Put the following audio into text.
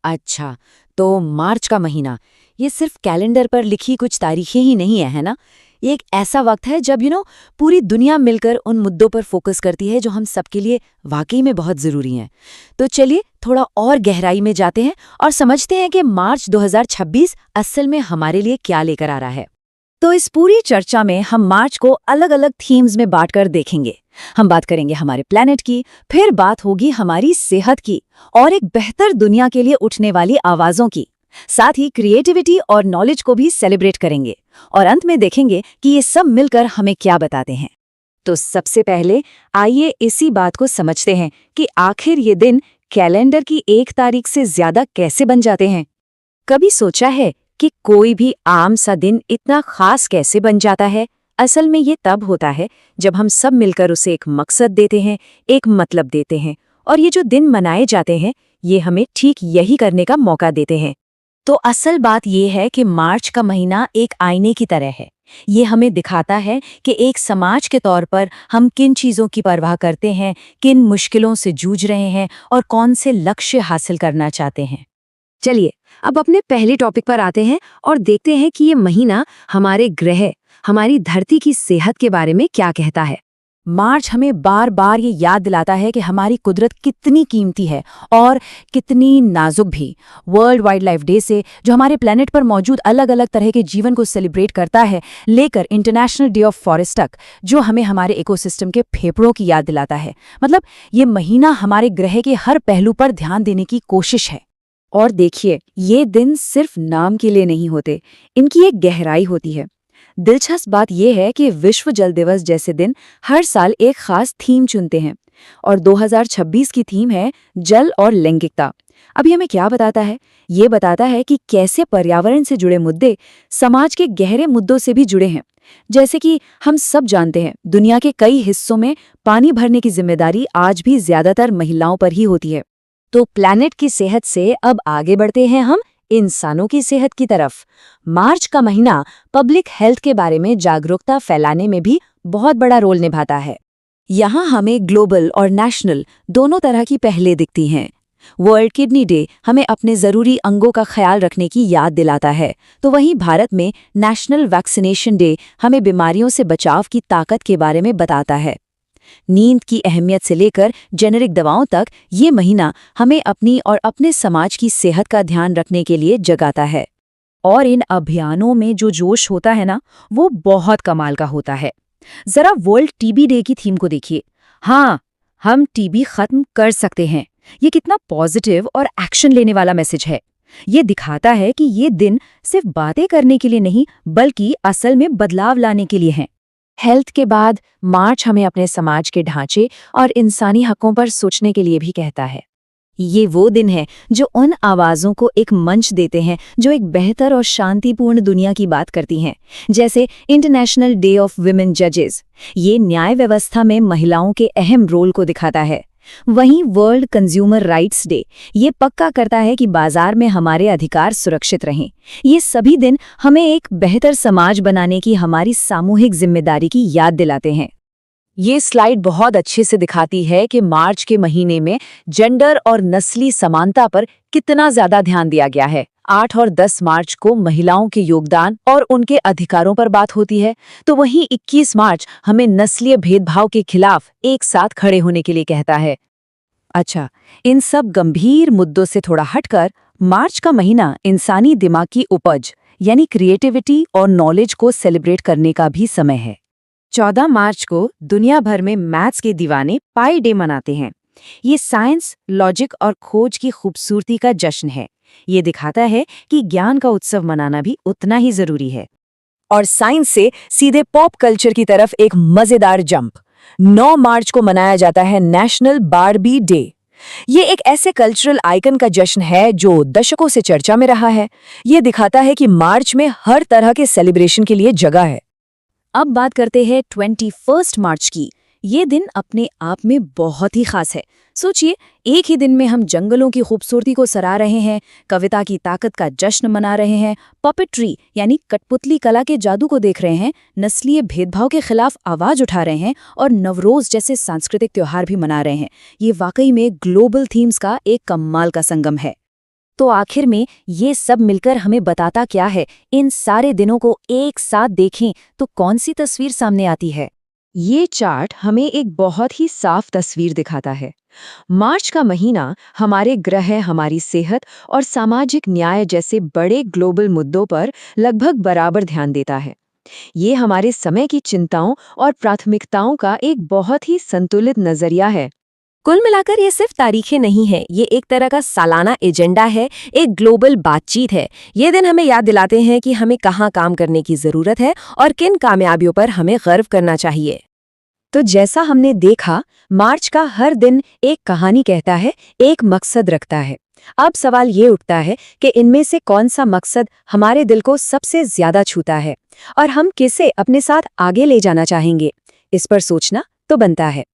अच्छा, तो मार्च का महीना, ये सिर्फ कैलेंडर पर लिखी कुछ तारीखें ही नहीं है ना? ये एक ऐसा वक्त है जब पूरी दुनिया मिलकर उन मुद्दों पर फोकस करती है जो हम सबके लिए वाकई में बहुत ज़रूरी हैं। तो चलिए थोड़ा और गहराई में जाते हैं और समझते हैं कि मार्च 2026 असल में हमारे लिए क्या लेकर आ रहा है। तो इस पूरी चर्चा में हम मार्च को अलग अलग थीम्स में बांटकर देखेंगे। हम बात करेंगे हमारे प्लैनेट की, फिर बात होगी हमारी सेहत की और एक बेहतर दुनिया के लिए उठने वाली आवाज़ों की। साथ ही क्रिएटिविटी और नॉलेज को भी सेलिब्रेट करेंगे और अंत में देखेंगे कि ये सब मिलकर हमें क्या बताते हैं। तो सबसे पहले आइए इसी बात को समझते हैं कि आखिर ये दिन कैलेंडर की 1 तारीख से ज्यादा कैसे बन जाते हैं। कभी सोचा है कि कोई भी आम सा दिन इतना खास कैसे बन जाता है? असल में ये तब होता है जब हम सब मिलकर उसे एक मकसद देते हैं, एक मतलब देते हैं, और ये जो दिन मनाए जाते हैं ये हमें ठीक यही करने का मौका देते हैं। तो असल बात ये है कि मार्च का महीना एक आईने की तरह है। ये हमें दिखाता है कि एक समाज के तौर पर हम किन चीज़ों की परवाह करते हैं, किन मुश्किलों से जूझ रहे हैं और कौन से लक्ष्य हासिल करना चाहते हैं। चलिए अब अपने पहले टॉपिक पर आते हैं और देखते हैं कि ये महीना हमारे ग्रह, हमारी धरती की सेहत के बारे में क्या कहता है। मार्च हमें बार बार ये याद दिलाता है कि हमारी कुदरत कितनी कीमती है और कितनी नाजुक भी। वर्ल्ड वाइल्ड लाइफ डे से, जो हमारे प्लेनेट पर मौजूद अलग अलग तरह के जीवन को सेलिब्रेट करता है, लेकर इंटरनेशनल डे ऑफ फॉरेस्ट तक, जो हमें हमारे इकोसिस्टम के फेफड़ों की याद दिलाता है। मतलब ये महीना हमारे ग्रह के हर पहलू पर ध्यान देने की कोशिश है। और देखिए, ये दिन सिर्फ नाम के लिए नहीं होते, इनकी एक गहराई होती है। दिलचस्प बात यह है कि विश्व जल दिवस जैसे दिन हर साल एक खास थीम चुनते हैं और 2026 की थीम है जल और लैंगिकता। अभी हमें क्या बताता है? ये बताता है कि कैसे पर्यावरण से जुड़े मुद्दे समाज के गहरे मुद्दों से भी जुड़े हैं। जैसे कि हम सब जानते हैं, दुनिया के कई हिस्सों में पानी भरने की जिम्मेदारी आज भी ज्यादातर महिलाओं पर ही होती है। तो प्लैनेट की सेहत से अब आगे बढ़ते हैं हम इंसानों की सेहत की तरफ। मार्च का महीना पब्लिक हेल्थ के बारे में जागरूकता फैलाने में भी बहुत बड़ा रोल निभाता है। यहाँ हमें ग्लोबल और नेशनल दोनों तरह की पहलें दिखती हैं। वर्ल्ड किडनी डे हमें अपने ज़रूरी अंगों का ख्याल रखने की याद दिलाता है, तो वहीं भारत में नेशनल वैक्सीनेशन डे हमें बीमारियों से बचाव की ताकत के बारे में बताता है। नींद की अहमियत से लेकर जेनेरिक दवाओं तक ये महीना हमें अपनी और अपने समाज की सेहत का ध्यान रखने के लिए जगाता है। और इन अभियानों में जो जोश होता है ना, वो बहुत कमाल का होता है। जरा वर्ल्ड टीबी डे की थीम को देखिए। हाँ, हम टीबी खत्म कर सकते हैं। ये कितना पॉजिटिव और एक्शन लेने वाला मैसेज है। ये दिखाता है कि ये दिन सिर्फ बातें करने के लिए नहीं, बल्कि असल में बदलाव लाने के लिए है। हेल्थ के बाद मार्च हमें अपने समाज के ढांचे और इंसानी हकों पर सोचने के लिए भी कहता है। ये वो दिन है जो उन आवाज़ों को एक मंच देते हैं जो एक बेहतर और शांतिपूर्ण दुनिया की बात करती हैं, जैसे इंटरनेशनल डे ऑफ विमेन जजेस। ये न्याय व्यवस्था में महिलाओं के अहम रोल को दिखाता है। वहीं वर्ल्ड कंज्यूमर राइट्स डे ये पक्का करता है कि बाजार में हमारे अधिकार सुरक्षित रहें। ये सभी दिन हमें एक बेहतर समाज बनाने की हमारी सामूहिक जिम्मेदारी की याद दिलाते हैं। ये स्लाइड बहुत अच्छे से दिखाती है कि मार्च के महीने में जेंडर और नस्ली समानता पर कितना ज्यादा ध्यान दिया गया है। 8 और 10 मार्च को महिलाओं के योगदान और उनके अधिकारों पर बात होती है, तो वहीं 21 मार्च हमें नस्लीय भेदभाव के खिलाफ एक साथ खड़े होने के लिए कहता है। अच्छा, इन सब गंभीर मुद्दों से थोड़ा हटकर मार्च का महीना इंसानी दिमाग की उपज यानी क्रिएटिविटी और नॉलेज को सेलिब्रेट करने का भी समय है। 14 मार्च को दुनिया भर में मैथ्स के दीवाने पाई डे मनाते हैं। ये साइंस, लॉजिक और खोज की खूबसूरती का जश्न है। ये दिखाता है कि ज्ञान का उत्सव मनाना भी उतना ही जरूरी है। और साइंस से सीधे पॉप कल्चर की तरफ एक मजेदार जंप। 9 मार्च को मनाया जाता है नेशनल बारबी डे। ये एक ऐसे कल्चरल आइकन का जश्न है जो दशकों से चर्चा में रहा है। ये दिखाता है कि मार्च में हर तरह के सेलिब्रेशन के लिए जगह है। अब बात करते हैं 21 मार्च की। ये दिन अपने आप में बहुत ही खास है। सोचिए, एक ही दिन में हम जंगलों की खूबसूरती को सराह रहे हैं, कविता की ताकत का जश्न मना रहे हैं, पपेट्री यानी कठपुतली कला के जादू को देख रहे हैं, नस्लीय भेदभाव के खिलाफ आवाज उठा रहे हैं और नवरोज जैसे सांस्कृतिक त्योहार भी मना रहे हैं। ये वाकई में ग्लोबल थीम्स का एक कमाल का संगम है। तो आखिर में ये सब मिलकर हमें बताता क्या है? इन सारे दिनों को एक साथ देखें तो कौन सी तस्वीर सामने आती है? ये चार्ट हमें एक बहुत ही साफ तस्वीर दिखाता है। मार्च का महीना हमारे ग्रह, हमारी सेहत और सामाजिक न्याय जैसे बड़े ग्लोबल मुद्दों पर लगभग बराबर ध्यान देता है। ये हमारे समय की चिंताओं और प्राथमिकताओं का एक बहुत ही संतुलित नजरिया है। कुल मिलाकर ये सिर्फ तारीखें नहीं है, ये एक तरह का सालाना एजेंडा है, एक ग्लोबल बातचीत है। ये दिन हमें याद दिलाते हैं कि हमें कहाँ काम करने की जरूरत है और किन कामयाबियों पर हमें गर्व करना चाहिए। तो जैसा हमने देखा, मार्च का हर दिन एक कहानी कहता है, एक मकसद रखता है। अब सवाल ये उठता है कि इनमें से कौन सा मकसद हमारे दिल को सबसे ज्यादा छूता है और हम किसे अपने साथ आगे ले जाना चाहेंगे। इस पर सोचना तो बनता है।